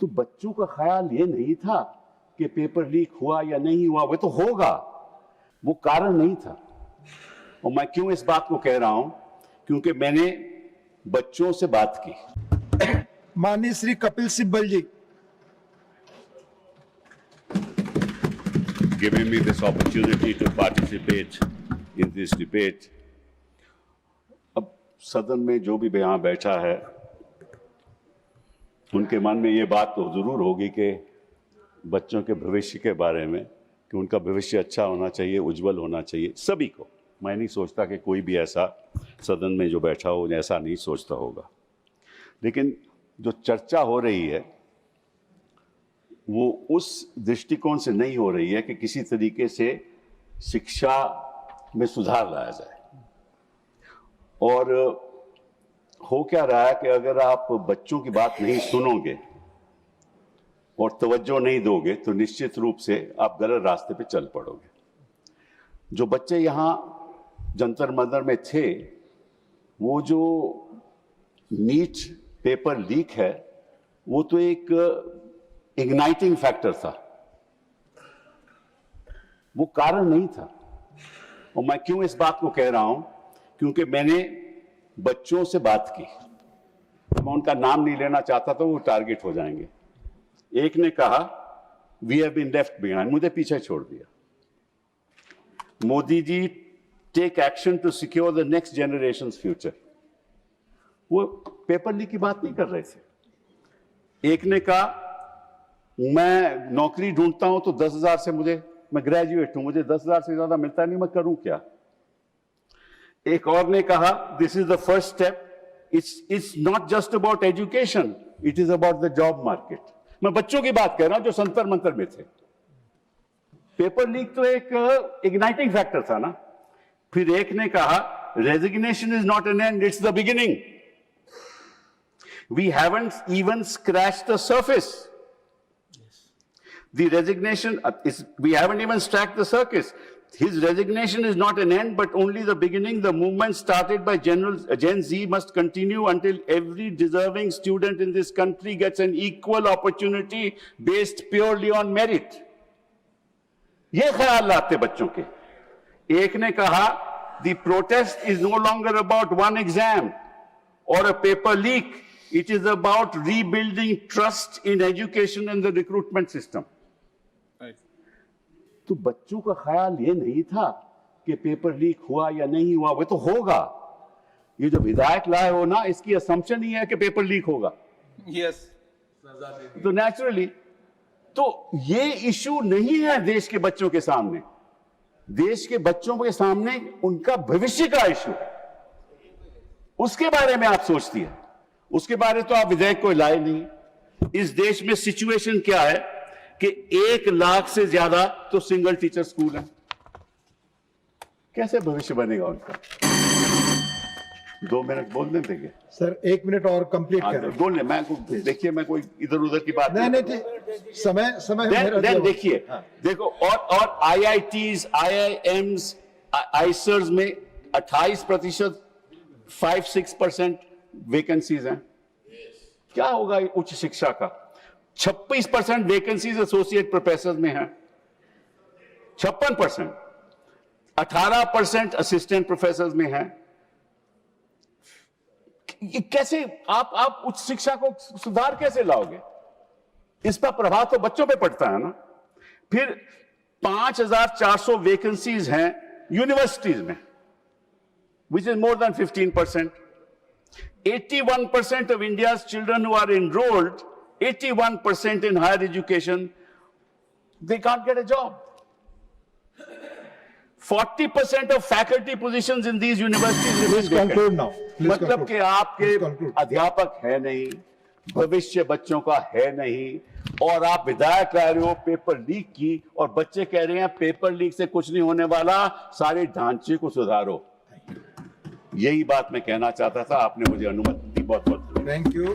तो बच्चों का ख्याल ये नहीं था कि पेपर लीक हुआ या नहीं हुआ, वो तो होगा, वो कारण नहीं था। और मैं क्यों इस बात को कह रहा हूं, क्योंकि मैंने बच्चों से बात की। माननीय श्री कपिल सिब्बल जी। Giving me this opportunity to participate in this debate. अब सदन में जो भी यहाँ बैठा है, उनके मन में ये बात तो जरूर होगी कि बच्चों के भविष्य के बारे में, कि उनका भविष्य अच्छा होना चाहिए, उज्जवल होना चाहिए सभी को। मैं नहीं सोचता कि कोई भी ऐसा सदन में जो बैठा हो ऐसा नहीं सोचता होगा, लेकिन जो चर्चा हो रही है वो उस दृष्टिकोण से नहीं हो रही है कि किसी तरीके से शिक्षा में सुधार लाया जाए। और हो क्या रहा है कि अगर आप बच्चों की बात नहीं सुनोगे और तवज्जो नहीं दोगे तो निश्चित रूप से आप गलत रास्ते पे चल पड़ोगे। जो बच्चे यहाँ जंतर मंतर में थे, वो जो नीट पेपर लीक है वो तो एक इग्नाइटिंग फैक्टर था, वो कारण नहीं था। और मैं क्यों इस बात को कह रहा हूं, क्योंकि मैंने बच्चों से बात की। मैं उनका नाम नहीं लेना चाहता तो वो टारगेट हो जाएंगे। एक ने कहा we have been left behind, मुझे पीछे छोड़ दिया। Modi ji take action to secure the next generation's future, वो पेपर लीक की बात नहीं कर रहे थे। एक ने कहा मैं नौकरी ढूंढता हूं तो 10,000 से मैं ग्रेजुएट हूं, मुझे 10,000 से ज्यादा मिलता नहीं, मैं करूं क्या। एक और ने कहा this is the first step, it's not just about education, it is about the job market. मैं बच्चों की बात कर रहा हूं जो संतर मंतर में थे। पेपर लीक तो एक इग्नाइटिंग फैक्टर था ना। फिर एक ने कहा resignation is not an end, it's the beginning. We haven't even scratched the surface. The resignation we haven't even strapped the circus. His resignation is not an end but only the beginning. The movement started by Gen Z must continue until every deserving student in this country gets an equal opportunity based purely on merit. ये ख्याल लाते बच्चों के। एक ने कहा the protest is no longer about one exam or a paper leak, it is about rebuilding trust in education and the recruitment system. तो बच्चों का ख्याल ये नहीं था कि पेपर लीक हुआ या नहीं हुआ, वो तो होगा। ये जो विधायक लाए हो ना, इसकी असम्पशन ही है कि पेपर लीक होगा। यस। तो नेचुरली तो ये इशू नहीं है देश के बच्चों के सामने। देश के बच्चों के सामने उनका भविष्य का इशू है, उसके बारे में आप सोचती है। उसके बारे तो आप विधेयक को लाए नहीं। इस देश में सिचुएशन क्या है कि 1 लाख से ज्यादा तो सिंगल टीचर स्कूल है। कैसे भविष्य बनेगा उनका? 2 मिनट बोलने देंगे सर, 1 मिनट और कंप्लीट करें। बोल ले, मैं देखिए, मैं कोई इधर उधर की बात नहीं, समय देखिए। देखो, और IITs, IIMs, आईसर्स में 28%, 5-6% वैकेंसीज हैं। क्या होगा उच्च शिक्षा का? 26% वैकेंसीज एसोसिएट प्रोफेसर में है, 56%, 18% असिस्टेंट प्रोफेसर में है। कैसे आप उच्च शिक्षा को सुधार कैसे लाओगे? इस पर प्रभाव तो बच्चों पे पड़ता है ना। फिर 5,400 वैकेंसीज हैं यूनिवर्सिटीज में, which is more than 15%। 81% of India's children who are enrolled, 81% in higher education, they can't get a job. 40% of faculty positions in these universities remain vacant. conclude now. मतलब कि आपके अध्यापक है नहीं, भविष्य बच्चों का है नहीं, और आप विधायक ला रहे हो पेपर लीक की, और बच्चे कह रहे हैं पेपर लीक से कुछ नहीं होने वाला, सारे ढांचे को सुधारो। यही बात मैं कहना चाहता था, आपने मुझे अनुमति दी। बहुत बहुत थैंक यू।